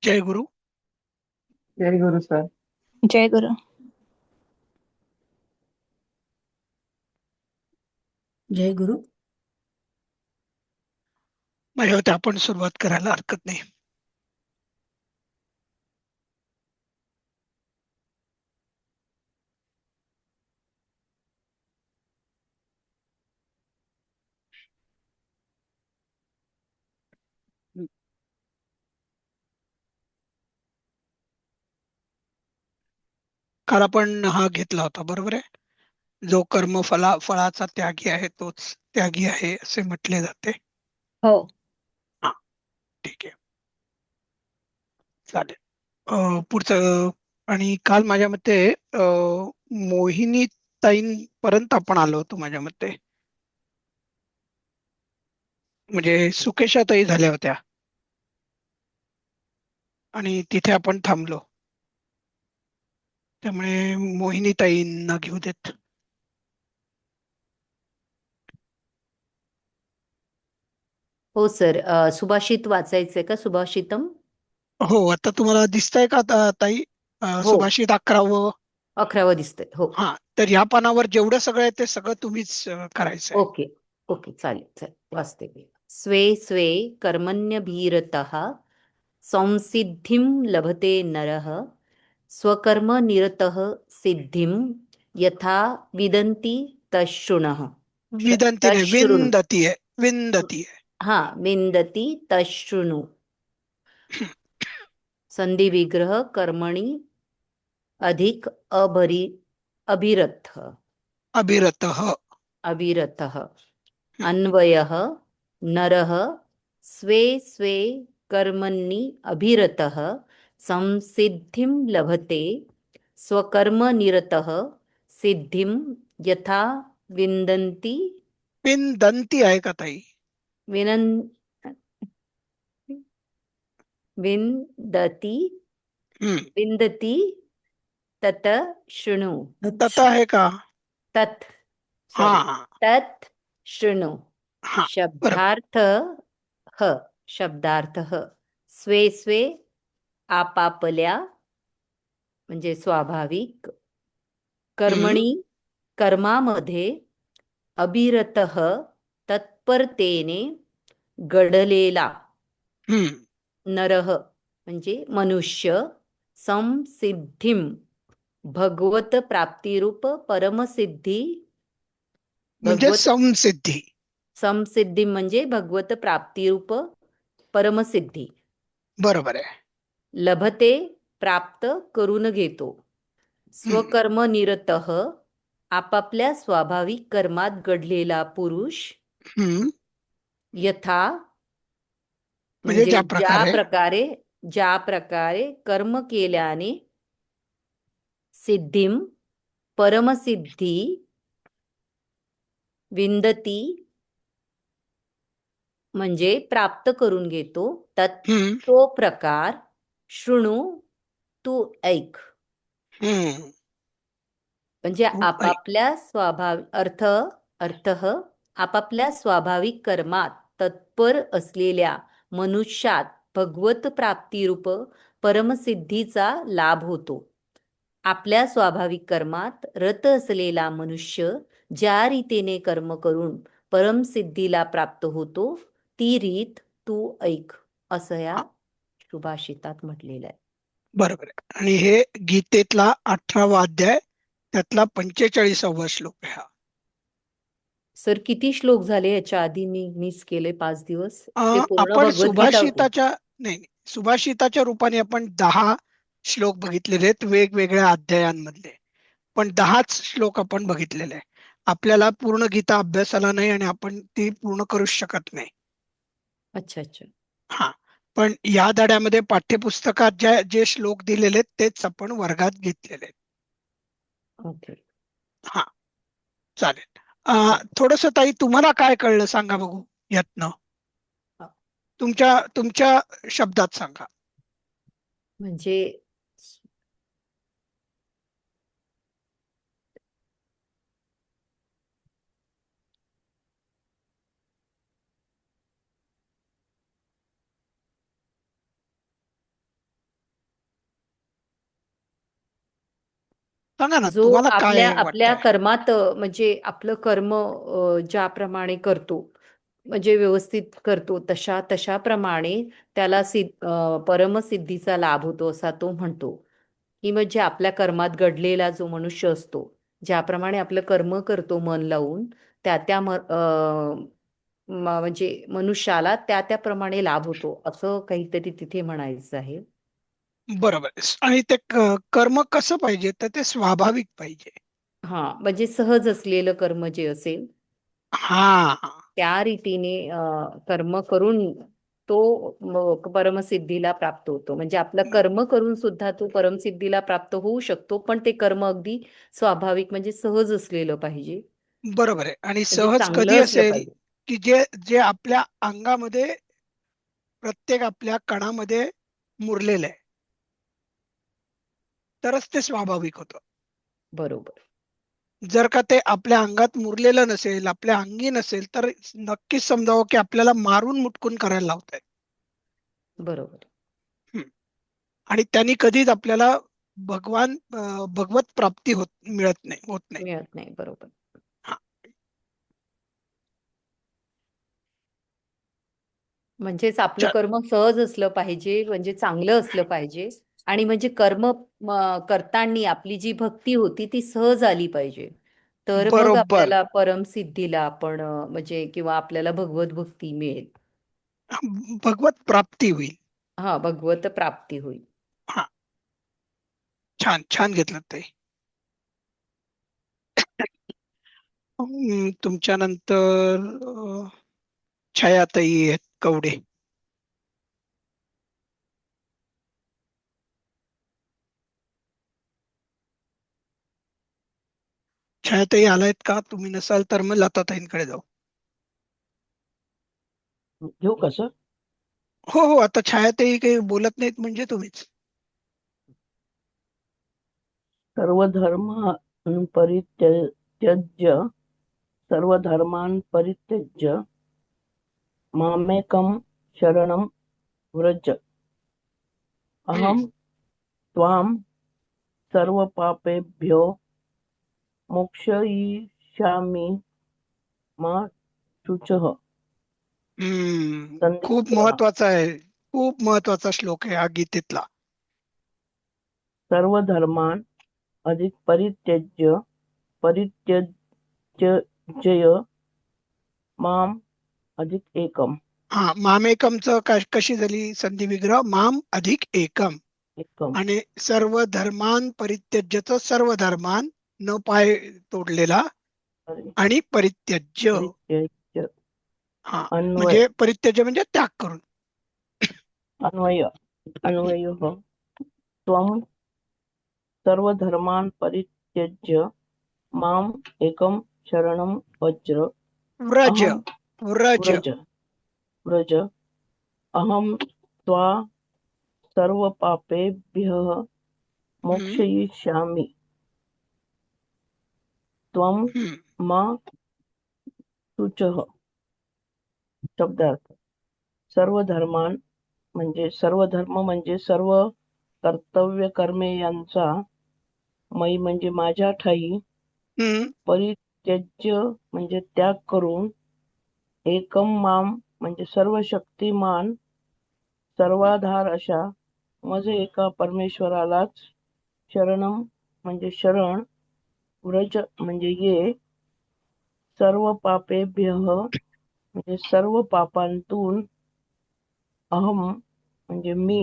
जय गुरु. जय गुरु sir. जय गुरु. जय गुरु. माझ्या मते आपण सुरुवात करायला हरकत नाही. काल आपण हा घेतला होता, बरोबर आहे. जो फळाचा त्यागी आहे तोच त्यागी आहे असे म्हटले जाते. हो. हा, ठीक आहे, चालेल. पुढचं. आणि काल माझ्या मते मोहिनी ताईं पर्यंत आपण आलो होतो माझ्या मते. म्हणजे सुकेशा ताई झाल्या होत्या आणि तिथे आपण थांबलो. त्यामुळे मोहिनी ताईंना घेऊ देत. हो सर, सुभाषित वाचायचंय का? सुभाषितम. हो, आता तुम्हाला दिसतंय का ताई? हो, सुभाषित 11वं. 11वं दिसतंय. हो. हा, तर या पानावर जेवढं सगळं आहे ते सगळं तुम्हीच करायचं आहे. ओके. ओके, चालेल चालेल, वाचते मी. स्वे स्वे कर्मण्यभिरतः संसिद्धिं लभते नरः स्वकर्मनिरतः सिद्धिं यथा विदन्ति तच्छृणुः. विदंती नाही, तच्छृणु. विंदती आहे. विंदती आहे. हा, विन्दति तच्छृणु. संधि विग्रह कर्मणि अधिक अभिरथ. अभिरतः. अविरतः. अन्वयः नरः स्वे स्वे कर्मणि अभिरतः संसिद्धिं लभते स्वकर्मनिरतः सिद्धिं यथा विन्दन्ति. विंदंती आहे का ताई? विनन् विन्दति हम्म. विन्दति तत शृणु. तथा आहे का? तत्, हा सॉरी, तत् शृणु. हा, बरोबर. शब्दार्थ स्वे स्वे आपापल्या म्हणजे स्वाभाविक हम्म. कर्मणी कर्मामध्ये अभिरतः तत्परतेने घडलेला हम्म. नरः म्हणजे मनुष्य संसिद्धिम भगवत प्राप्तिरूप परमसिद्धी. म्हणजे भगवत संसिद्धी. समसिद्धी म्हणजे भगवत प्राप्तिरूप परमसिद्धी. बरोबर आहे. लभते प्राप्त करून घेतो. हम्म. स्वकर्मनिरतः आपापल्या स्वाभाविक कर्मात घडलेला पुरुष हम्म. यथा म्हणजे म्हणजे ज्या प्रकारे. ज्या प्रकारे कर्म केल्याने सिद्धिम परमसिद्धी विंदती म्हणजे प्राप्त करून घेतो. हम्म. तो प्रकार शृणु, तू ऐक. हम्म. म्हणजे तू ऐक. आपापल्या अर्थ आपापल्या स्वाभाविक कर्मात तत्पर असलेल्या मनुष्यात भगवत प्राप्तिरूप परमसिद्धीचा लाभ होतो. आपल्या स्वाभाविक कर्मात रत असलेला मनुष्य ज्या रीतीने कर्म करून परमसिद्धीला प्राप्त होतो ती रीत तू ऐक, असं या हा, सुभाषितात म्हटलेलं आहे. बरोबर आहे. आणि हे गीतेतला 18वा अध्याय, त्यातला 45वा श्लोक आहे हा. सर, किती श्लोक झाले याच्या आधी? मी मिस केले 5 दिवस. ते पूर्ण आपण भगवद्गीता होती. नाही, सुभाषिताच्या रूपाने आपण 10 श्लोक बघितलेले आहेत वेगवेगळ्या अध्यायांमधले. पण 10च श्लोक आपण बघितलेले आहे. आपल्याला पूर्ण गीता अभ्यासाला नाही आणि आपण ती पूर्ण करू शकत नाही. अच्छा अच्छा. हा, पण या धड्यामध्ये पाठ्यपुस्तकात जे श्लोक दिलेले आहेत तेच आपण वर्गात घेतलेले आहेत. ओके. हा, चालेल. थोडस ताई, तुम्हाला काय कळलं सांगा बघू यातनं. तुमच्या तुमच्या शब्दात सांगा. म्हणजे सांगा ना जो तुम्हाला आपल्या काय आपल्या वाटतंय. कर्मात म्हणजे आपलं कर्म ज्याप्रमाणे करतो म्हणजे व्यवस्थित करतो तशा तशाप्रमाणे त्याला परमसिद्धीचा लाभ होतो असा तो म्हणतो. की म्हणजे आपल्या कर्मात घडलेला जो मनुष्य असतो ज्याप्रमाणे आपलं कर्म करतो मन लावून त्या त्या म्हणजे मनुष्याला त्या त्याप्रमाणे लाभ होतो असं काहीतरी तिथे म्हणायचं आहे. बरोबर आहे. आणि ते कर्म कसं पाहिजे तर ते स्वाभाविक पाहिजे. हा म्हणजे सहज असलेलं कर्म जे असेल हा. त्या रीतीने कर्म करून तो परमसिद्धीला प्राप्त होतो. म्हणजे आपलं कर्म करून सुद्धा तो परमसिद्धीला प्राप्त होऊ शकतो, पण ते कर्म अगदी स्वाभाविक म्हणजे सहज असलेलं पाहिजे. बरोबर आहे. आणि म्हणजे सहज कधी चांगलं असलं असेल पाहिजे. की जे जे आपल्या अंगामध्ये प्रत्येक आपल्या कणामध्ये मुरलेलं आहे तरच ते स्वाभाविक होतं. बरोबर. जर का ते आपल्या अंगात मुरलेलं नसेल, आपल्या अंगी नसेल, तर नक्कीच समजावं की आपल्याला मारून मुटकून करायला लावताय. बरोबर. आणि त्यांनी कधीच आपल्याला भगवत प्राप्ती मिळत नाही. मिळत नाही. बरोबर. हा. म्हणजेच आपलं च- कर्म सहज असलं पाहिजे, म्हणजे चांगलं असलं पाहिजे आणि म्हणजे कर्म करताना आपली जी भक्ती होती ती सहज आली पाहिजे. तर मग बरोबर. आपल्याला परमसिद्धीला आपण म्हणजे किंवा आपल्याला भगवत भक्ती मिळेल. भगवत प्राप्ती होईल. हा, भगवत प्राप्ती होईल. हा. छान छान घेतलं ते. तुमच्या नंतर छायाताई आहेत कवडे. छायाताई आलायत का? तुम्ही नसाल तर मग लताताईंकडे जाऊ. घेऊ का सर? हो हो, आता छायाताई काही बोलत नाहीत म्हणजे तुम्हीच. सर्वधर्म परित्यज्य सर्वधर्मान् परित्यज्य मामेकं शरणं व्रज हम्म. अहं त्वां सर्वपापेभ्यो मोक्षयिष्यामि मा शुचः. खूप संधिविग्रह. महत्वाचा आहे. खूप महत्वाचा श्लोक आहे हा गीतेतला. सर्वधर्मान् अधिक परित्यज्य माम अधिक एकम. हा, मामेकमचं कशी झाली संधी विग्रह? माम अधिक एकम. एकम. आणि सर्व धर्मान परित्यज्यचं सर्व धर्मान न पाय तोडलेला आणि परित्यज्य. परित्यज्य. हा, अन्वय म्हणजे परित्यज्य म्हणजे त्याग करून. अन्वय अन्वयः त्वं सर्वधर्मान् परित्यज्य माम एकम शरणं व्रज. अहं व्रज. व्रज व्रज अहं त्वा सर्वपापेभ्यः हम्म, मोक्षयिष्यामि त्वं हम्म, मा शुचः. शब्दार्थ. सर्व धर्म म्हणजे सर्व कर्तव्य कर्मे यांचा मयी म्हणजे माझ्या ठायी हम्म, परित्यज्य म्हणजे त्याग करून एकम माम म्हणजे सर्व शक्तिमान सर्वाधार अशा मज एका परमेश्वरालाच शरणम म्हणजे शरण व्रज म्हणजे ये सर्व पापेभ्यः म्हणजे सर्व पापांतून अहम म्हणजे मी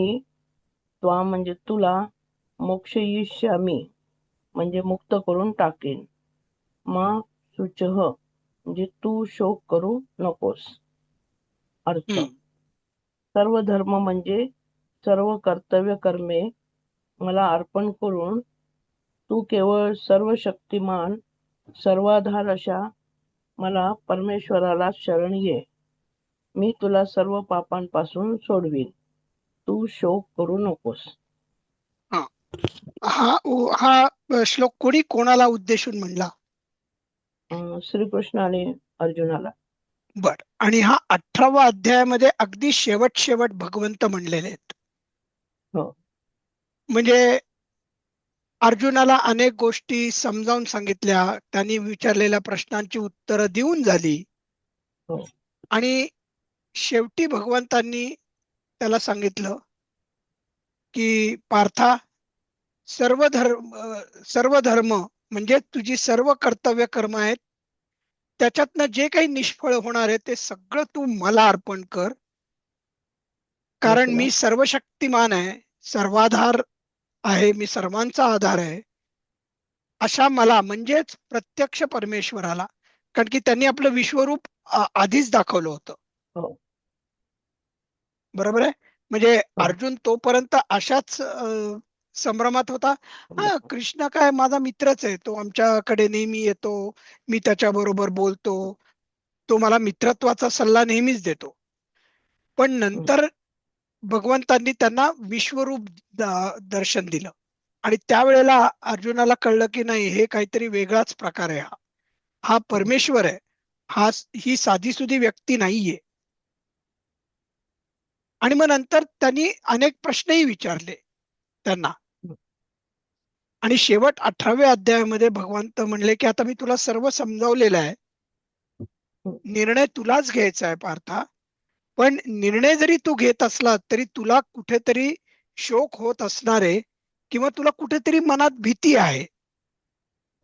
त्वा म्हणजे तुला मोक्षयिष्यामी म्हणजे मुक्त करून टाकेन मा शुचः म्हणजे तू शोक करू नकोस. अर्थ. हम्म. सर्व धर्म म्हणजे सर्व कर्तव्य कर्मे मला अर्पण करून तू केवळ सर्व शक्तिमान सर्वाधार अशा मला परमेश्वराला शरण ये. मी तुला सर्व पापांपासून सोडवीन. तू शोक करू नकोस. हा. हा श्लोक कोणी कोणाला उद्देशून म्हणला? श्रीकृष्ण आणि अर्जुनाला. बर. आणि हा 18वा अध्यायामध्ये अगदी शेवट भगवंत म्हणलेले आहेत. हो. म्हणजे अर्जुनाला अनेक गोष्टी समजावून सांगितल्या, त्यांनी विचारलेल्या प्रश्नांची उत्तरं देऊन झाली हो. आणि शेवटी भगवंतांनी त्याला सांगितलं की पार्था, सर्व धर्म म्हणजे तुझी सर्व कर्तव्य कर्म आहेत, त्याच्यातनं जे काही निष्फळ होणार आहे ते सगळं तू मला अर्पण कर, कारण तुला मी सर्वशक्तिमान आहे, सर्वाधार आहे, मी सर्वांचा आधार आहे. अशा मला म्हणजेच प्रत्यक्ष परमेश्वराला, कारण की त्यांनी आपलं विश्वरूप आधीच दाखवलं होतं. हो. बरोबर आहे. म्हणजे हो. अर्जुन तोपर्यंत अशाच संभ्रमात होता. हा, कृष्ण काय माझा मित्रच आहे, तो आमच्याकडे नेहमी येतो, मी त्याच्या बरोबर बोलतो, तो मला मित्रत्वाचा सल्ला नेहमीच देतो. पण हम्म. नंतर भगवंतांनी त्यांना विश्वरूप दर्शन दिलं आणि त्यावेळेला अर्जुनाला कळलं की नाही, हे काहीतरी वेगळाच प्रकार आहे. हा हा परमेश्वर आहे, ही साधीसुधी व्यक्ती नाहीये. आणि मग नंतर त्यांनी अनेक प्रश्नही विचारले त्यांना. आणि शेवट 18व्या अध्यायामध्ये भगवंत म्हणले की आता मी तुला सर्व समजावलेलं आहे, निर्णय तुलाच घ्यायचा आहे पार्था. पण निर्णय जरी तू घेत असला तरी तुला कुठेतरी शोक होत असणार आहे, किंवा तुला कुठेतरी मनात भीती आहे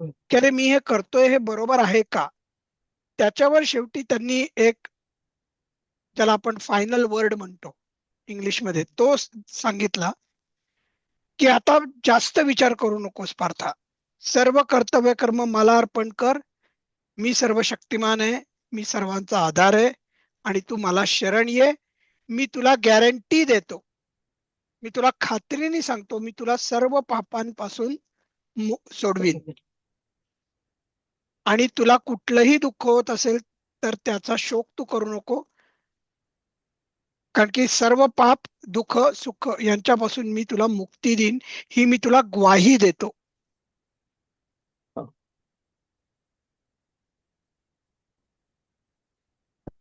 की अरे मी हे करतोय हे बरोबर आहे का. त्याच्यावर शेवटी त्यांनी एक, ज्याला आपण फायनल वर्ड म्हणतो इंग्लिशमध्ये, तो सांगितला की आता जास्त विचार करू नकोस पार्था, सर्व कर्तव्य कर्म मला अर्पण कर, मी सर्व शक्तिमान आहे, मी सर्वांचा आधार आहे आणि तू मला शरण ये. मी तुला गॅरंटी देतो, मी तुला खात्रीने सांगतो, मी तुला सर्व पापांपासून सोडवीन. आणि तुला कुठलंही दुःख होत असेल तर त्याचा शोक तू करू नको, कारण की सर्व पाप, दुःख, सुख यांच्यापासून मी तुला मुक्ती देईन, ही मी तुला ग्वाही देतो.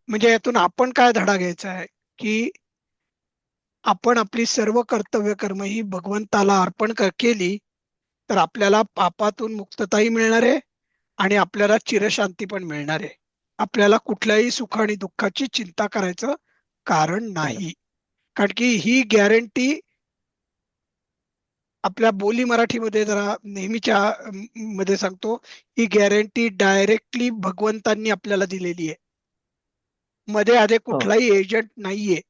म्हणजे यातून आपण काय धडा घ्यायचा आहे की आपण आपली सर्व कर्तव्य कर्म ही भगवंताला अर्पण केली तर आपल्याला पापातून मुक्तताही मिळणार आहे आणि आपल्याला चिरशांती पण मिळणार आहे. आपल्याला कुठल्याही सुख आणि दुःखाची चिंता करायचं कारण नाही, कारण की ही गॅरंटी आपल्या बोली मराठीमध्ये जरा नेहमीच्या मध्ये सांगतो, ही गॅरंटी डायरेक्टली भगवंतांनी आपल्याला दिलेली आहे, मध्ये आधे हो. कुठलाही एजंट नाहीये.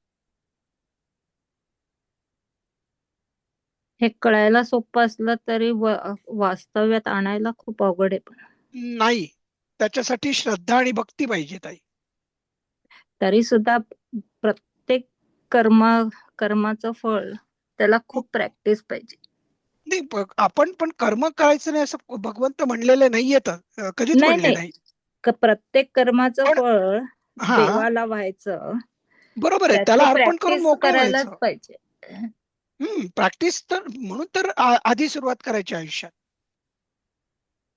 हे कळायला सोपं असलं तरी वास्तव्यात आणायला खूप अवघड आहे. पण नाही, त्याच्यासाठी श्रद्धा आणि भक्ती पाहिजे ताई. तरी सुद्धा प्रत्येक कर्माचं फळ त्याला खूप प्रॅक्टिस पाहिजे. नाही, आपण पण कर्म करायचं नाही असं भगवंत म्हणलेले नाहीये, तर कधीच नाही म्हणले नाही, नाही. प्रत्येक कर्माचं पण फळ हा, देवाला व्हायचं, बरोबर आहे, त्याची त्याला अर्पण करून प्रॅक्टिस मोकळं करायलाच व्हायचं. पाहिजे. प्रॅक्टिस तर म्हणून तर आधी सुरुवात करायची आयुष्यात.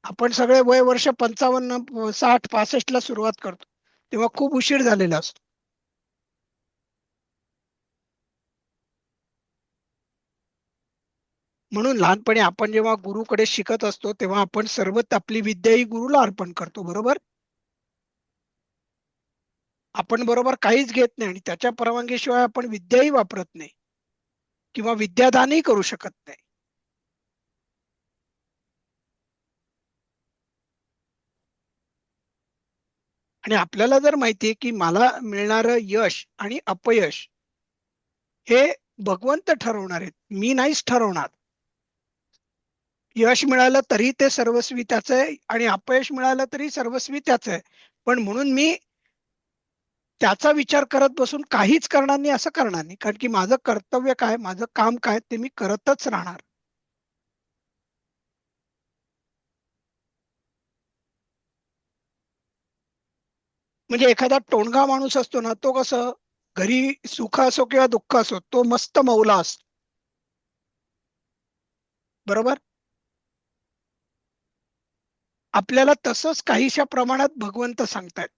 आपण सगळे वय वर्ष 55, 60, 65 ला सुरुवात करतो, तेव्हा खूप उशीर झालेला असतो. म्हणून लहानपणी आपण जेव्हा गुरुकडे शिकत असतो तेव्हा आपण सर्व आपली विद्या ही गुरुला अर्पण करतो, बरोबर. आपण बरोबर काहीच घेत नाही आणि त्याच्या परवानगीशिवाय आपण विद्याही वापरत नाही किंवा विद्यादानही करू शकत नाही. आणि आपल्याला जर माहितीये की मला मिळणारं यश आणि अपयश हे भगवंत ठरवणार आहेत, मी नाहीच ठरवणार. यश मिळालं तरी ते सर्वस्वी त्याचं आहे आणि अपयश मिळालं तरी सर्वस्वी त्याचं आहे. पण म्हणून मी त्याचा विचार करत बसून काहीच करणार नाही असं करणार नाही, कारण की माझं कर्तव्य काय, माझं काम काय ते मी करतच राहणार. म्हणजे एखादा टोणगा माणूस असतो ना, तो कसं घरी सुख असो किंवा दुःख असो तो मस्त मौला असतो, बरोबर. आपल्याला तसंच काहीशा प्रमाणात भगवंत सांगतायत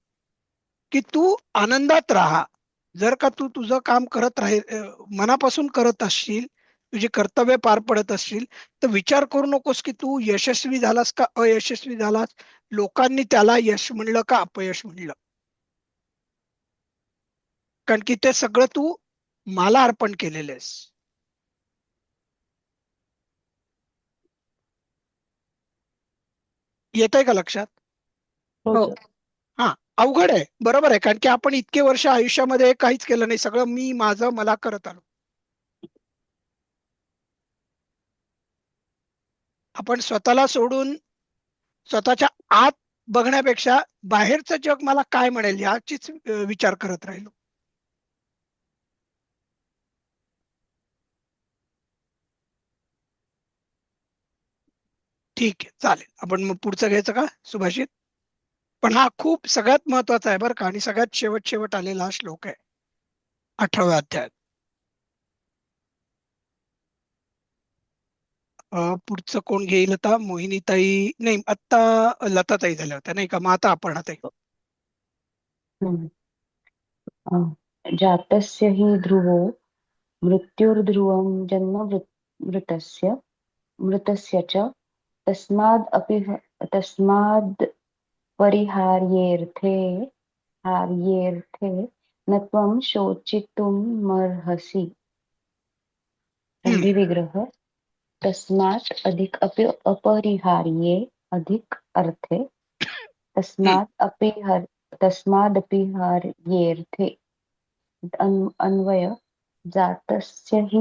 की तू आनंदात राहा. जर का तू तुझं काम करत मनापासून करत असशील तुझी कर्तव्य पार पडत असतील तर विचार करू नकोस की तू यशस्वी झालास का अयशस्वी झालास, लोकांनी त्याला यश म्हणलं का अपयश म्हणलं. कारण की ते सगळं तू मला अर्पण केलेलं आहेस. येतंय का लक्षात? हो हो. सर. हा, अवघड आहे, बरोबर आहे, कारण की आपण इतके वर्ष आयुष्यामध्ये काहीच केलं नाही, सगळं मी माझं मला करत आलो. आपण स्वतःला सोडून स्वतःच्या आत बघण्यापेक्षा बाहेरचं जग मला काय म्हणेल याचीच विचार करत राहिलो. ठीक आहे, चालेल. आपण मग पुढचं घ्यायचं का सुभाषित? पण हा खूप सगळ्यात महत्वाचा आहे बरं का, आणि सगळ्यात शेवट आलेला हा श्लोक आहे 18व्या अध्यायात. पुढचं कोण घेईल आता? मोहिनीताई नाही, आता लताताई झाल्या होत्या नाही का, मग आता अपर्णाताई. हम्म. जातस्य हि ध्रुवो मृत्युर्ध्रुवं जन्म मृतस्य मृतस्य च तस्माद् हार्येऽर्थे न त्वं शोचितुमर्हसि. हम्म, संधि विग्रह तस्मात् अधिक अपरिहार्ये अधिक अर्थे हम्म, तस्मादपिहार्येऽर्थे अन्वय जातस्य हि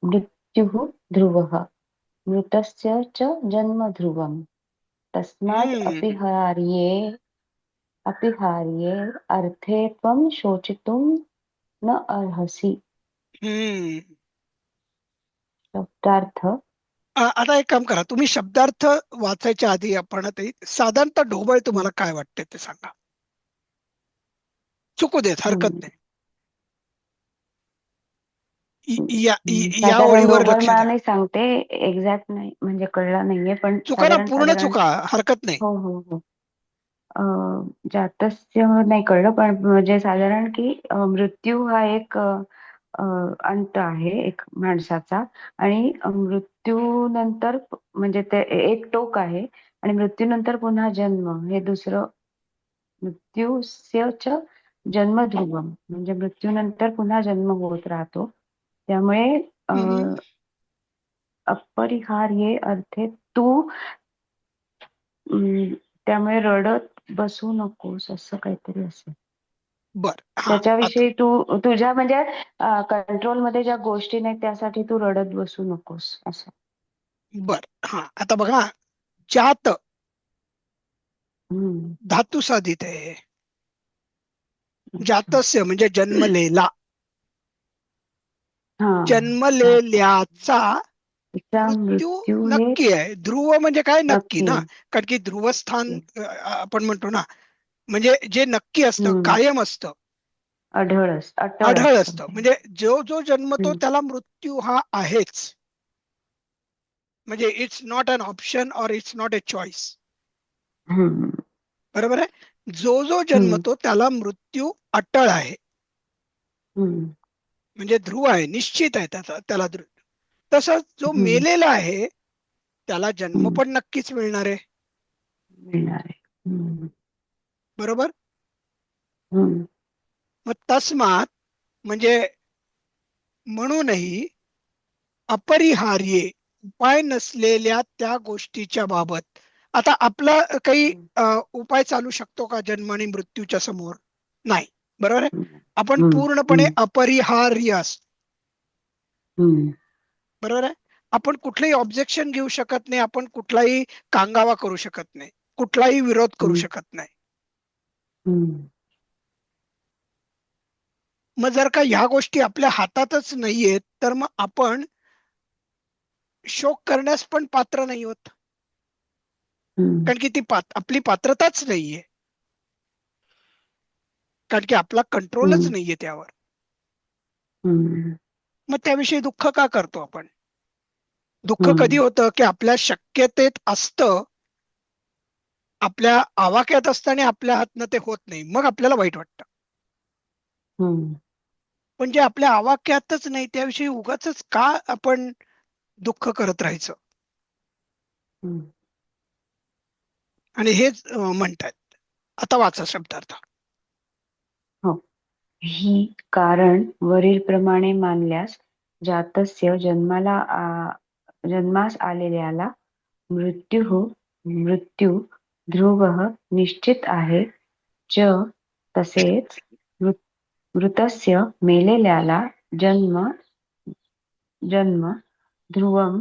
मृत्युः ध्रुवः मृतस्य च जन्म ध्रुवम् तस्मात् हम्म, अपरिहार्ये अर्थे त्वं शोचितुं न अर्हसि. हम्म. शब्दार्थ आता एक काम करा, तुम्ही शब्दार्थ वाचायच्या आधी अपर्णाताई साधारणतः ढोबळ तुम्हाला काय वाटते ते सांगा. चुकू देत, हरकत नाही. या साधारण ओळीवर ढोबळ लक्ष मला द्या. नाही सांगते, एक्झॅक्ट नाही म्हणजे कळला नाहीये, पण चुका ना, साधारण पूर्ण साधारण चुका, हरकत नाही. हो हो हो. जातस्य नाही कळलं, पण म्हणजे साधारण की मृत्यू हा एक अंत आहे एक माणसाचा, आणि मृत्यूनंतर म्हणजे ते एक टोक आहे, आणि मृत्यूनंतर पुन्हा जन्म हे दुसरं. मृत्यूस्य च जन्म ध्रुवम म्हणजे मृत्यूनंतर पुन्हा जन्म होत राहतो. त्यामुळे हम्म, अपरिहार्य अर्थे तू त्यामुळे रडत बसू नकोस असं काहीतरी असेल. बर. हा, आता त्याच्याविषयी तू तुझ्या म्हणजे कंट्रोलमध्ये ज्या गोष्टी नाहीत त्यासाठी तू रडत बसू नकोस असं. बर. हा, आता बघा, जात हम्म. धातू साधित आहे. अच्छा. जातस्य म्हणजे जन्मलेला, हा. जन्मलेल्याचा तिचा मृत्यू मृत्यू हे नक्की आहे. ध्रुव म्हणजे काय? नक्की नक्की ना, आहे. कारण की ध्रुवस्थान आपण म्हणतो ना, म्हणजे जे नक्की असतं, हम्म. कायम असतं, अटळ आढळ असतं. असतं. म्हणजे जो जो जन्मतो हम्म. त्याला मृत्यू हा आहेच. म्हणजे इट्स नॉट अन ऑप्शन और इट्स नॉट अ चॉईस. हम्म. बरोबर आहे. जो जो हम्म. जन्मतो त्याला मृत्यू अटळ आहे, हम्म. म्हणजे ध्रुव आहे, निश्चित आहे त्याला तसंच जो हम्म. मेलेला आहे त्याला जन्म हम्म. पण नक्कीच मिळणार आहे. मिळणार आहे. हम्म. बरोबर. हम्म. मग तस्मात म्हणजे म्हणूनही अपरिहार्य उपाय नसलेल्या त्या गोष्टीच्या बाबत. आता आपला काही उपाय चालू शकतो का जन्म आणि मृत्यूच्या समोर? नाही, बरोबर आहे. आपण हम्म. पूर्णपणे हम्म. अपरिहार्य असतो, हम्म. बरोबर आहे. आपण कुठलंही ऑब्जेक्शन घेऊ शकत नाही, आपण कुठलाही कांगावा करू शकत नाही, कुठलाही विरोध करू हम्म. शकत नाही. हम्म. मग जर का ह्या गोष्टी आपल्या हातातच नाहीयेत तर मग आपण शोक करण्यास पण पात्र नाही होत, हम्म. कारण की ती आपली पात्रताच नाहीये, कारण की आपला कंट्रोलच हम्म. नाहीये त्यावर. हम्म. मग त्याविषयी दुःख का करतो आपण? दुःख कधी हम्म. होतं की आपल्या शक्यतेत असतं, आपल्या आवाक्यात असतं आणि आपल्या हातनं ते होत नाही, मग आपल्याला वाईट वाटतं. हम्म. पण जे आपल्या आवाक्यातच नाही त्याविषयी उगाचच का आपण दुःख करत राहायचं. हम्म. आणि हेच म्हणतात. आता वाचा शब्दार्थ. हो. ही कारण वरील प्रमाणे मानल्यास जातस्य जन्मास आलेल्याला मृत्यू ध्रुवः निश्चित आहे. च तसेच मृतस्य मेलेल्याला जन्म ध्रुवम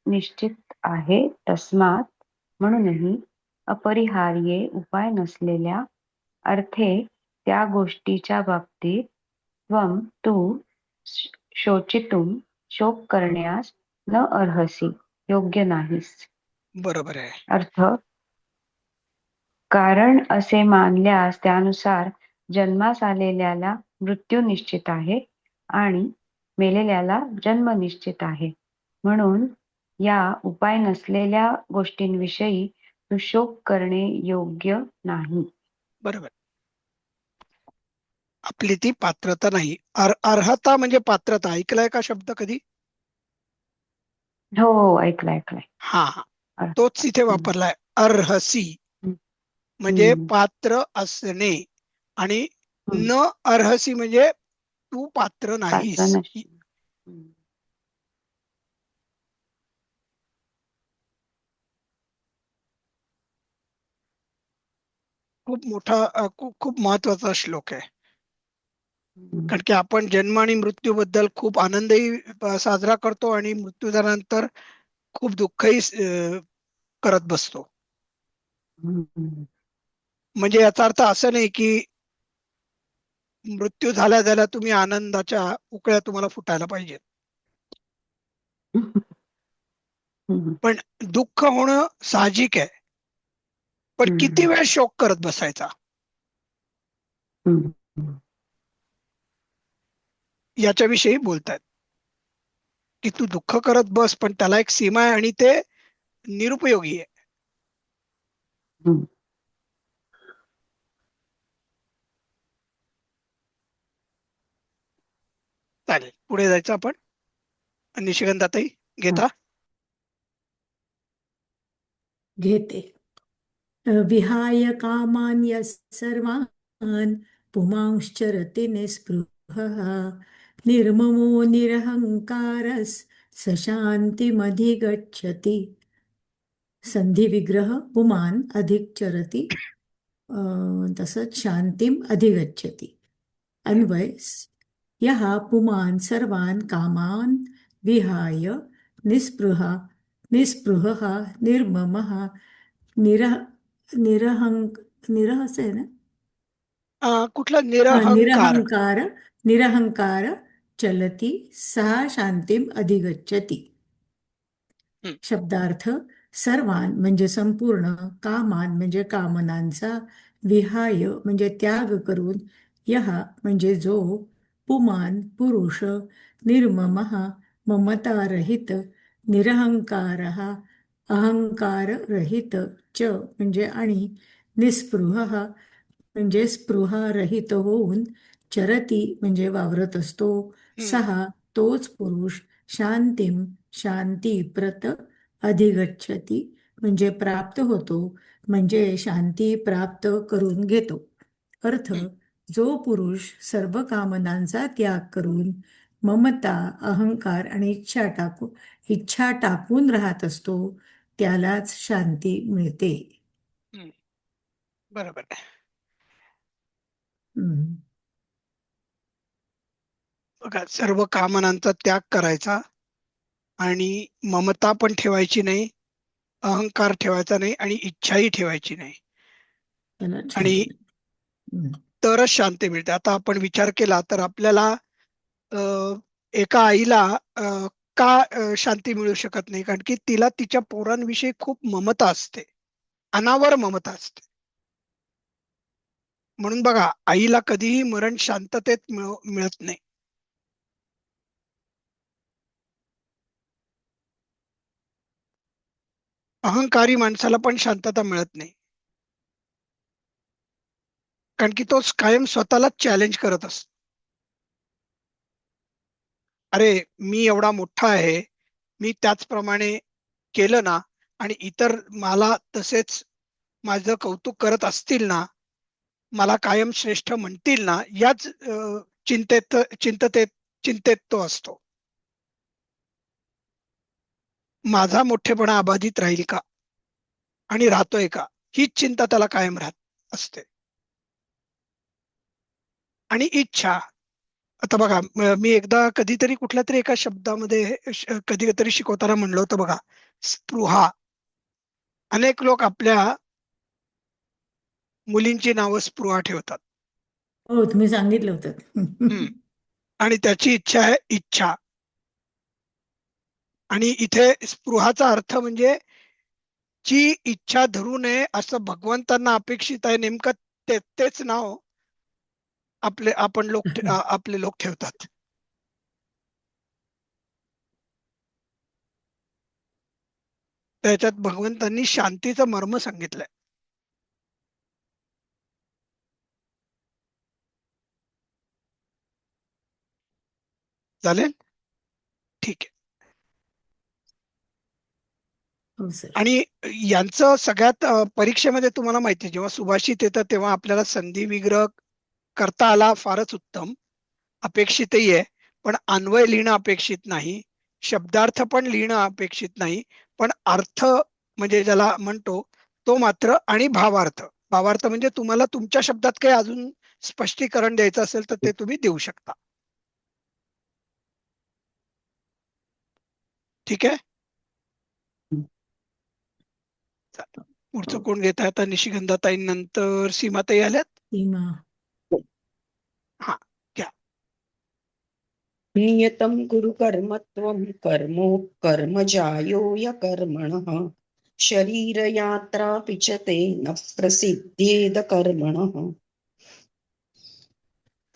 निश्चित आहे. तस्मात म्हणूनही अपरिहार्ये उपाय नसलेल्या अर्थे त्या गोष्टीच्या बाबतीत तू शोक करण्यास न अर्हसी, योग्य नाहीस. बरोबर आहे. अर्थ, कारण असे मानल्यास त्यानुसार जन्मास आलेल्याला मृत्यू निश्चित आहे आणि मेलेल्याला जन्म निश्चित आहे. म्हणून या उपाय नसलेल्या गोष्टींविषयी तू शोक करणे योग्य नाही. बरोबर. आपली ती पात्रता नाही. अर्हता म्हणजे पात्रता. ऐकलाय का शब्द कधी? हो, ऐकलाय. हा, तोच इथे वापरलाय. अर्हसी म्हणजे पात्र असणे आणि न अर्हसी म्हणजे तू पात्र नाहीस. खूप मोठा खूप महत्वाचा श्लोक आहे. कारण की आपण जन्म आणि मृत्यू बद्दल खूप आनंदही साजरा करतो आणि मृत्यू झाल्यानंतर खूप दुःखही करत बसतो. म्हणजे याचा अर्थ असं नाही की मृत्यू झाल्या तुम्ही आनंदाच्या उकळ्या तुम्हाला फुटायला पाहिजेत. पण दुःख होणं साहजिक आहे. पण किती वेळ शोक करत बसायचा याच्याविषयी बोलतात की तू दुःख करत बस, पण त्याला एक सीमा आहे आणि ते निरुपयोगी आहे. चालेल, पुढे जायचं आपण. निशिगंधाताई घेता? घेते. विहाय कामान् यः सर्वान् पुमांश्चरति निःस्पृहः निर्ममो निरहङ्कारः स शान्तिमधिगच्छति. संधी विग्रह पुमान् अधिक चरती, तसंच शांतीम अधिगच्छति. अन्वय, यः पुमान् सर्वान् कामान् विहाय निःस्पृहः निर्ममः निरहंस आहे ना, कुठला निरहंकार? निरहंकार चलती सहा शांतीम अधिगच्छति. शब्दार्थ, सर्वान म्हणजे संपूर्ण, कामान म्हणजे कामनांचा, विहाय म्हणजे त्याग करून, यह म्हणजे जो, पुमान पुरुष, निर्ममः ममतारहित, निरहंकारः अहंकार रहित, च म्हणजे आणि, निस्पृहः म्हणजे स्पृहा रहित होऊन, चरती म्हणजे वावरत असतो, सहा तोच पुरुष, शांतीम शांती प्रत, अधिगच्छति म्हणजे प्राप्त होतो, म्हणजे शांती प्राप्त करून घेतो. अर्थ, जो पुरुष सर्व कामनांचा त्याग करून ममता, अहंकार आणि इच्छा टाकून राहत असतो त्यालाच शांती मिळते. बरोबर आहे. बघा, सर्व कामनांचा त्याग करायचा आणि ममता पण ठेवायची नाही, अहंकार ठेवायचा नाही आणि इच्छाही ठेवायची नाही, आणि तरच शांती मिळते. आता आपण विचार केला तर आपल्याला एका आईला का शांती मिळू शकत नाही? कारण की तिला तिच्या पोरांविषयी खूप ममता असते, अनावर ममता असते. म्हणून बघा, आईला कधीही मरण शांततेत मिळत नाही. अहंकारी माणसाला पण शांतता मिळत नाही, कारण की तो कायम स्वतःला चॅलेंज करत असतो. अरे मी एवढा मोठा आहे, मी त्याचप्रमाणे केलं ना, आणि इतर मला तसेच माझं कौतुक करत असतील ना, मला कायम श्रेष्ठ म्हणतील ना, याच चिंतेत चिंततेत चिंतेत तो असतो. माझा मोठेपणा अबाधित राहील का आणि राहतोय का, हीच चिंता त्याला कायम राहत असते. आणि इच्छा, आता बघा, मी एकदा कधीतरी कुठल्या तरी एका शब्दामध्ये कधीतरी शिकवताना म्हणलं होतं बघा, स्पृहा. अनेक लोक आपल्या मुलींची नावं स्पृहा ठेवतात. हो, तुम्ही सांगितलं होतं. हम्म. आणि त्याची इच्छा आहे इच्छा. आणि इथे स्पृहाचा अर्थ म्हणजे जी इच्छा धरू नये असं भगवंतांना अपेक्षित आहे, नेमकं तेच नाव आपले लोक ठेवतात. त्याच्यात भगवंतांनी शांतीचं मर्म सांगितलंय. चालेल, ठीक आहे. हो सर. आणि यांचं सगळ्यात परीक्षेमध्ये तुम्हाला माहिती आहे, जेव्हा सुभाषित येतं तेव्हा आपल्याला संधी विग्रह करता आला फारच उत्तम, अपेक्षितही आहे. पण अन्वय लिहिणं अपेक्षित नाही, शब्दार्थ पण लिहिणं अपेक्षित नाही, पण अर्थ म्हणजे ज्याला म्हणतो तो मात्र, आणि भावार्थ. भावार्थ म्हणजे तुम्हाला तुमच्या शब्दात काही अजून स्पष्टीकरण द्यायचं असेल तर ते तुम्ही देऊ शकता. ठीक आहे. चालेल. पुढचं कोण घेत आहे आता? निशिगंधाताई नंतर सीमाताई आल्यात. सीमा. हा, घ्या. नियतं कुरु कर्म त्वं कर्मजायो कर्मणः शरीरयात्रापि च ते न प्रसिद्धेद कर्मणः.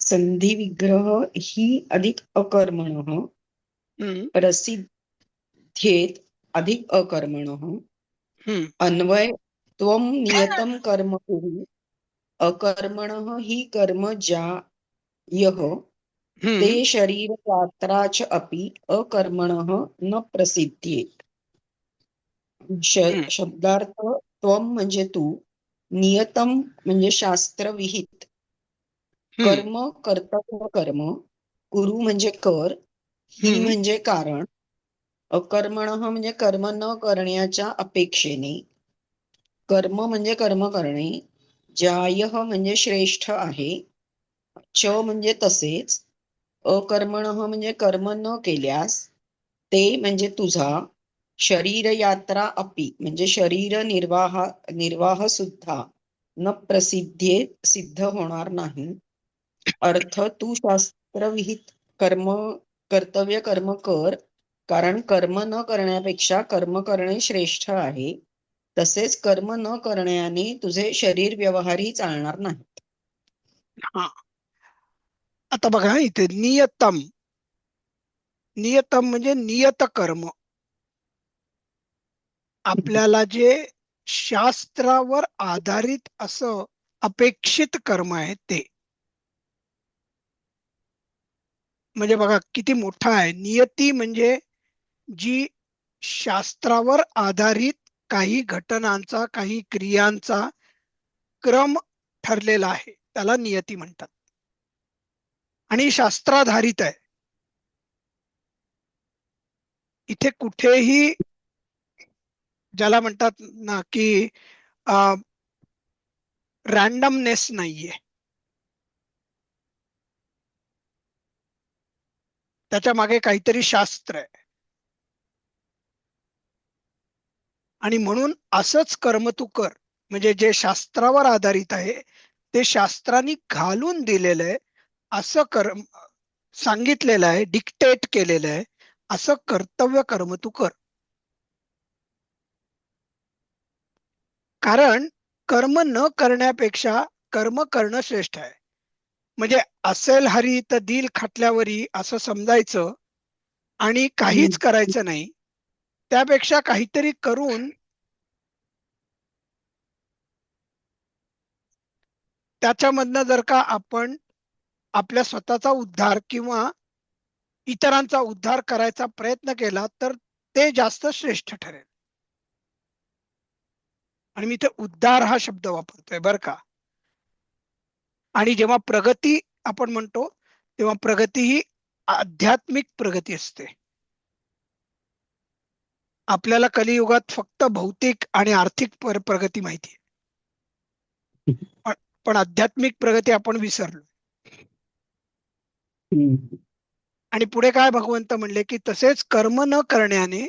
संधी विग्रह ही अधिक अकर्मणः हम्म, प्रसिद्धेत अधिक अकर्मणः. हम्म, अन्वय त्वं नियतं कर्म कुरु अकर्मणः हि कर्म ज्यायः ते हम्म, शरीर यात्रा च अपि अकर्मणः न प्रसिद्धेत. हम्म, शब्दार्थ त्वम म्हणजे तू, नियतम म्हणजे शास्त्रविहित, हम्म, कर्म कर्तव्य कर्म, कुरु म्हणजे कर, ही हम्म, म्हणजे कारण, अकर्मणः म्हणजे कर्म न करण्याच्या अपेक्षेने, कर्म म्हणजे कर्म करणे, ज्यायः म्हणजे श्रेष्ठ आहे, च म्हणजे तसेच, अकर्मणः म्हणजे कर्म न केल्यास, ते म्हणजे तुझा, शरीर यात्रा अपि म्हणजे शरीर निर्वाह सुद्धा, न प्रसिद्धेत सिद्ध होणार नाही. अर्थ तू शास्त्रविहित कर्तव्य कर्म कर, कारण कर्म न करण्यापेक्षा कर्म करणे श्रेष्ठ आहे. तसेच कर्म न करण्याने तुझे शरीर व्यवहारही चालणार नाही. हा. आता बघा इथे नियतम. नियतम म्हणजे नियत कर्म. आपल्याला जे शास्त्रावर आधारित असं अपेक्षित कर्म आहे ते. म्हणजे बघा किती मोठा आहे. नियती म्हणजे जी शास्त्रावर आधारित काही घटनांचा, काही क्रियांचा क्रम ठरलेला आहे, त्याला नियती म्हणतात. आणि शास्त्राधारित आहे. इथे कुठेही ज्याला म्हणतात ना की रॅन्डमनेस नाहीये. त्याच्या मागे काहीतरी शास्त्र आहे. आणि म्हणून असंच कर्म तू कर, म्हणजे जे शास्त्रावर आधारित आहे ते शास्त्रांनी घालून दिलेलं आहे असं कर्म सांगितलेलं आहे, डिक्टेट केलेलं आहे, असं कर्तव्य कर्म तू कर. कारण कर्म न करण्यापेक्षा कर्म करणं श्रेष्ठ आहे. म्हणजे असेल हरी तर दिल खाटल्यावरी असं समजायचं आणि काहीच करायचं नाही. त्यापेक्षा काहीतरी करून त्याच्यामधनं जर का आपण आपल्या स्वतःचा उद्धार किंवा इतरांचा उद्धार करायचा प्रयत्न केला तर ते जास्त श्रेष्ठ ठरेल. आणि मी इथे उद्धार हा शब्द वापरतोय बरं का. आणि जेव्हा प्रगती आपण म्हणतो तेव्हा प्रगती ही आध्यात्मिक प्रगती असते. आपल्याला कलियुगात फक्त भौतिक आणि आर्थिक प्रगती माहिती आहे, पण आध्यात्मिक प्रगती आपण विसरलो. आणि पुढे काय भगवंत म्हणले की तसेच कर्म न करण्याने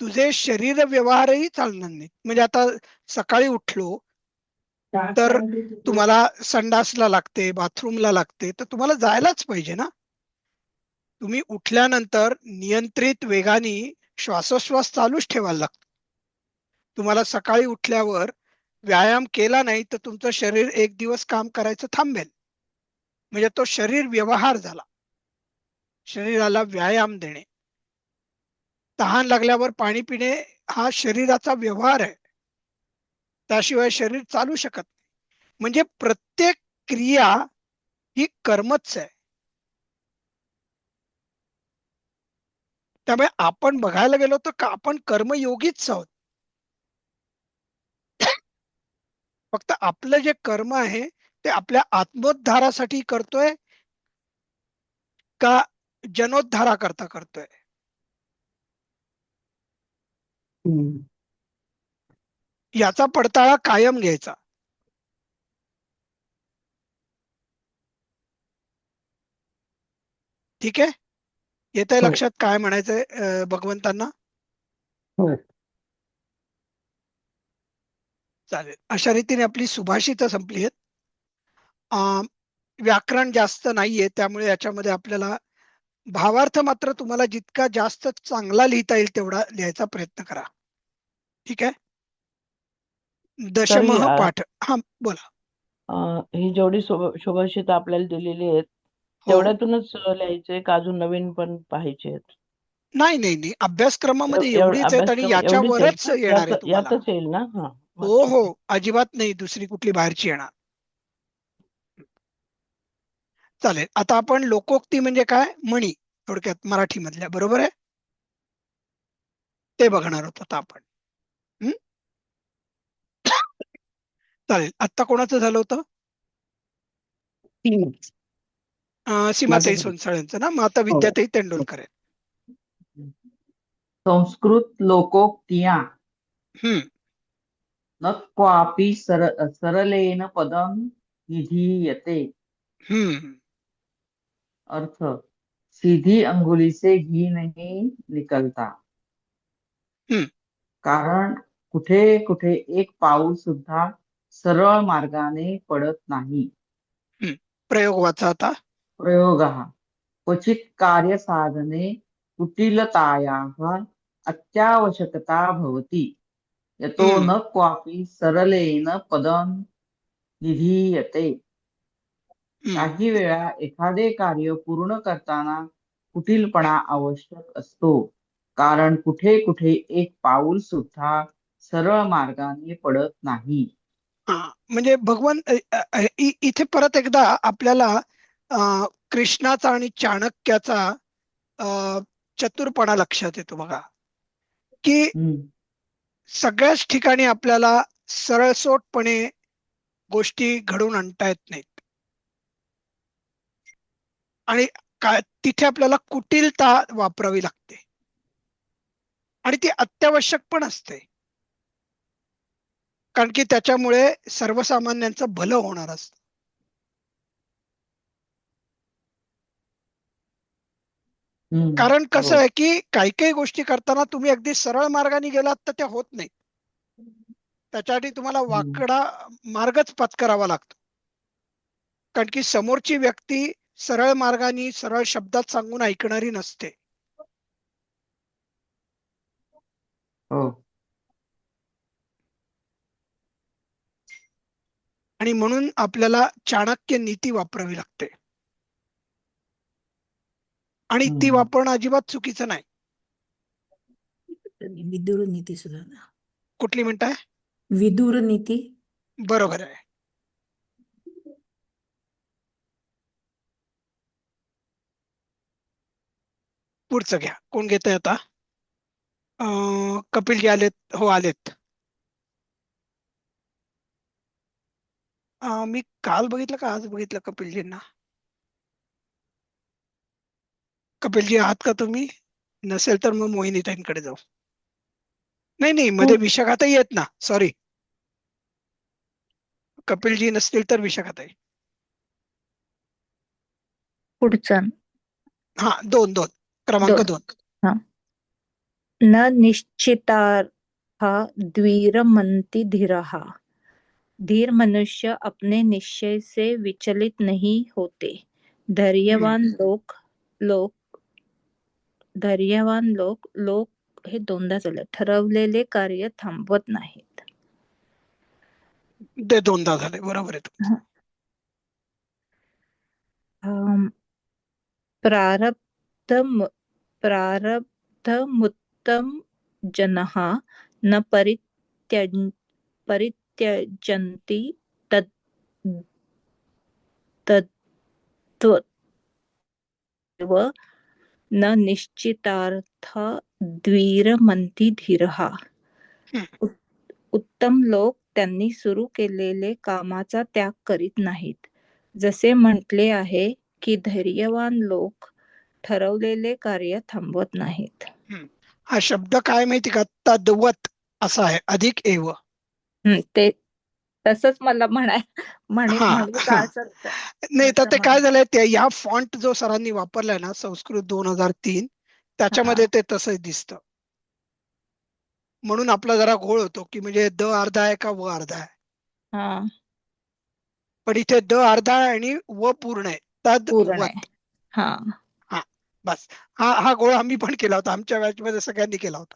तुझे शरीर व्यवहारही चालणार नाही. म्हणजे आता सकाळी उठलो तर तुम्हाला संडासला लागते, बाथरूमला लागते, तर तुम्हाला जायलाच पाहिजे ना. तुम्ही उठल्यानंतर नियंत्रित वेगाने श्वासोश्वास चालूच ठेवायला लागतो. तुम्हाला सकाळी उठल्यावर व्यायाम केला नाही तर तुमचं शरीर एक दिवस काम करायचं थांबेल. म्हणजे तो शरीर व्यवहार झाला. शरीराला व्यायाम देणे, तहान लागल्यावर पाणी पिणे हा शरीराचा व्यवहार आहे. त्याशिवाय शरीर चालू शकत नाही. म्हणजे प्रत्येक क्रिया ही कर्मच आहे. त्यामुळे आपण बघायला गेलो तर आपण कर्मयोगीच आहोत. फक्त आपलं जे कर्म आहे ते आपल्या आत्मोद्धारासाठी करतोय का जनोद्धारा करता करतोय. याचा पडताळा कायम घ्यायचा. ठीक आहे, येत आहे हो. लक्षात काय म्हणायचंय भगवंतांना. हो. चालेल, अशा रीतीने आपली सुभाषित संपली आहेत. व्याकरण जास्त नाहीये त्यामुळे याच्यामध्ये आपल्याला भावार्थ मात्र तुम्हाला जितका जास्त चांगला लिहिता येईल तेवढा लिहायचा प्रयत्न करा. ठीक आहे. तरी दशमः पाठ. हा बोला. ही जेवढी सुभाषित आपल्याला दिलेली आहेत हो, तेवढ्यातूनच लिहायचे का अजून नवीन पण पाहिजे आहेत? नाही नाही नाही, अभ्यासक्रमामध्ये एवढीच आहेत आणि अभ्यासक्रम एवढीच येईल याच्यावरच का? येणार आहे तुम्हाला. यातच येईल ना? हा, हो ठीक हो, आहे. अजिबात नाही दुसरी कुठली बाहेरची येणार. चालेल, आता आपण लोकोक्ती म्हणजे काय म्हणी थोडक्यात मराठी मधल्या, बरोबर आहे, ते बघणार आहोत आता आपण. हम्म? चालेल, आता कोणाचं झालं होतं? सीमाताई माझं. सोनसाळ्यांचं ना. मग आता हो. विद्याताई तेंडुलकर आहे. संस्कृत लोकोक्तिया हम्म न क्वापि सरलेन पदम विधीयते. हम्म अर्थ, सीधी अंगुली से घी नहीं निकलता. हम्म कारण कुठे कुठे एक पाऊल सुद्धा सरळ मार्गाने पडत नाही. हम्म. प्रयोग वाचा आता. प्रयोगः क्वचित् कार्यसाधने कुटिलतायाः अत्यावश्यकता भवति, यतो हम्म न क्वापि सरलेन पदं विधीयते. हम्म काही वेळा एखादे कार्य पूर्ण करताना कुटिलपणा आवश्यक असतो, कारण कुठे कुठे एक पाऊल सुद्धा सरळ मार्गाने पडत नाही. हा, म्हणजे भगवान इथे परत एकदा आपल्याला कृष्णाचा आणि चाणक्याचा चतुरपणा लक्षात येतो बघा, की सगळ्याच ठिकाणी आपल्याला सरळसोटपणे गोष्टी घडवून आणता येत नाहीत. आणि तिथे आपल्याला कुटिलता वापरावी लागते आणि ती अत्यावश्यक पण असते, कारण की त्याच्यामुळे सर्वसामान्यांचं भलं होणार असतं. कारण कसं आहे की काही काही गोष्टी करताना तुम्ही अगदी सरळ मार्गाने गेलात तर त्या होत नाही. त्याच्यासाठी तुम्हाला वाकडा मार्गच पत्करावा लागतो, कारण की समोरची व्यक्ती सरळ मार्गाने सरळ शब्दात सांगून ऐकणारी नसते. हो. आणि म्हणून आपल्याला चाणक्य नीती वापरावी लागते आणि ती वापरणं अजिबात चुकीचं नाही. विदुर नीती सुद्धा ना. कुठली म्हणताय? विदुर नीती. बरोबर आहे. पुढचं घ्या. कोण घेत आहे आता? कपिलजी आलेत? हो आलेत. मी काल बघितलं का आज बघितलं कपिलजींना? कपिलजी आहात का तुम्ही? नसेल तर मग मोहिनीताईंकडे जाऊ. नाही नाही, मध्ये विशाखाताई आहेत ना, सॉरी. कपिलजी नसतील तर विशाखाताई. पुढचा हा, दोन क्रमांक 2. हा. न निश्चितार्थ द्विरमन्ति धीरः. धीर मनुष्य अपने निश्चय से विचलित नहीं होते. धैर्यवान लोक हे दोनदा झालं. ठरवलेले कार्य थांबवत नाहीत. ते दोनदा झाले, बरोबर आहे. प्रारब्धमुत्तम जनः न परित्यजन्ति तद्वदेव न निश्चितार्थ द्विरमन्ति धीरः. उत्तम लोक त्यांनी सुरू केलेले कामाचा त्याग करीत नाहीत. जसे म्हटले आहे की धैर्यवान लोक ठरवलेले कार्य थांबवत नाहीत. हा शब्द काय माहिती का? तद्वत असा आहे, अधिक एव. ते तसंच मला हा, नाही तर ते काय झालंय, ते या फॉन्ट जो सरांनी वापरलाय ना, संस्कृत 2003, त्याच्यामध्ये ते तसंच दिसतं. म्हणून आपला जरा घोळ होतो की म्हणजे द अर्धा आहे का व अर्धा आहे. पण इथे द अर्धा आहे आणि व पूर्ण आहे, तद्वत. हा, बस हा गोळ आम्ही पण केला होता, आमच्या बॅच मध्ये सगळ्यांनी केला होता,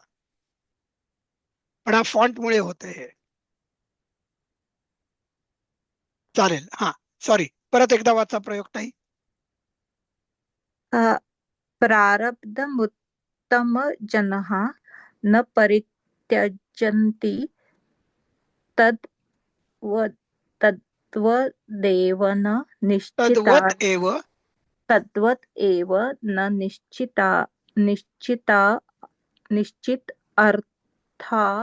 पण हा फॉन्ट मुळे होतंय हे. चालेल. हा, सॉरी, परत एकदा वाचा प्रयोग ताई. प्रारब्धमुत्तम जनः न परित्यजन्ति तद्वदेव न तद्वत एव न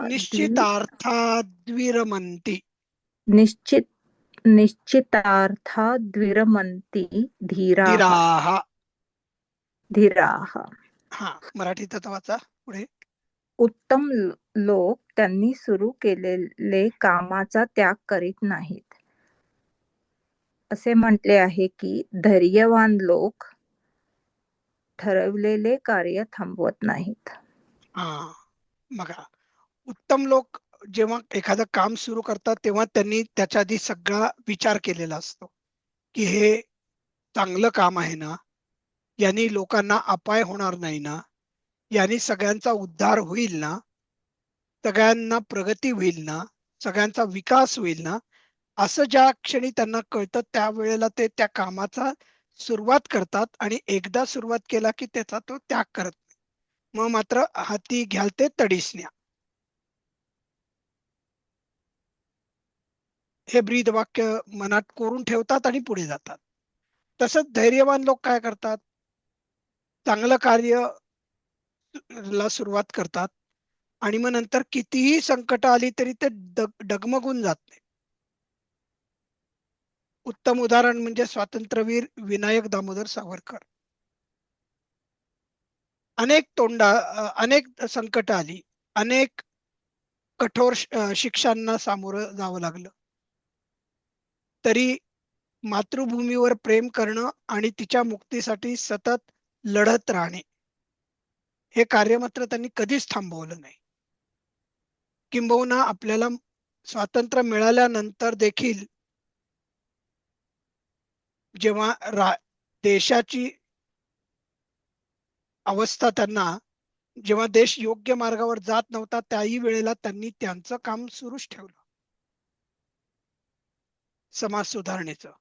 निश्चितार्था द्विरमन्ति धीराः. हा, मराठीत आता वाचा पुढे. उत्तम लोक त्यांनी सुरू केलेले कामाचा त्याग करीत नाहीत. असे म्हटले आहे की धैर्यवान लोक ठरवलेले कार्य थांबवत नाहीत. बघा, उत्तम लोक जेव्हा एखादं काम सुरू करतात तेव्हा त्यांनी त्याच्या आधी सगळा विचार केलेला असतो की हे चांगलं काम आहे ना, यांनी लोकांना अपाय होणार नाही ना, यांनी सगळ्यांचा उद्धार होईल ना, सगळ्यांना प्रगती होईल ना, सगळ्यांचा विकास होईल ना, असं ज्या क्षणी त्यांना कळतं त्यावेळेला ते त्या कामाचा सुरुवात करतात. आणि एकदा सुरुवात केला की त्याचा तो त्याग करत नाही. मग मात्र हाती घ्याल ते तडीसण्या, हे ब्रीद वाक्य मनात कोरून ठेवतात आणि पुढे जातात. तसंच धैर्यवान लोक काय करतात? चांगलं कार्य ला सुरुवात करतात आणि मग नंतर कितीही संकट आली तरी ते डगमगून जात नाही. उत्तम उदाहरण म्हणजे स्वातंत्र्यवीर विनायक दामोदर सावरकर. अनेक संकट आली, अनेक कठोर शिक्षांना सामोरं जावं लागलं, तरी मातृभूमीवर प्रेम करणं आणि तिच्या मुक्तीसाठी सतत लढत राहणे, हे कार्य मात्र त्यांनी कधीच थांबवलं नाही. किंबहुना आपल्याला स्वातंत्र्य मिळाल्यानंतर देखील जेव्हा देशाची अवस्था त्यांना, जेव्हा देश योग्य मार्गावर जात नव्हता, त्याही वेळेला त्यांनी त्यांचं काम सुरूच ठेवलं, समाज सुधारणेचं.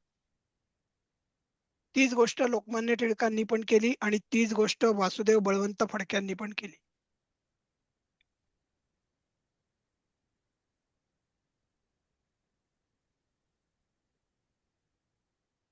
तीच गोष्ट लोकमान्य टिळकांनी पण केली आणि तीच गोष्ट वासुदेव बळवंत फडक्यांनी पण केली.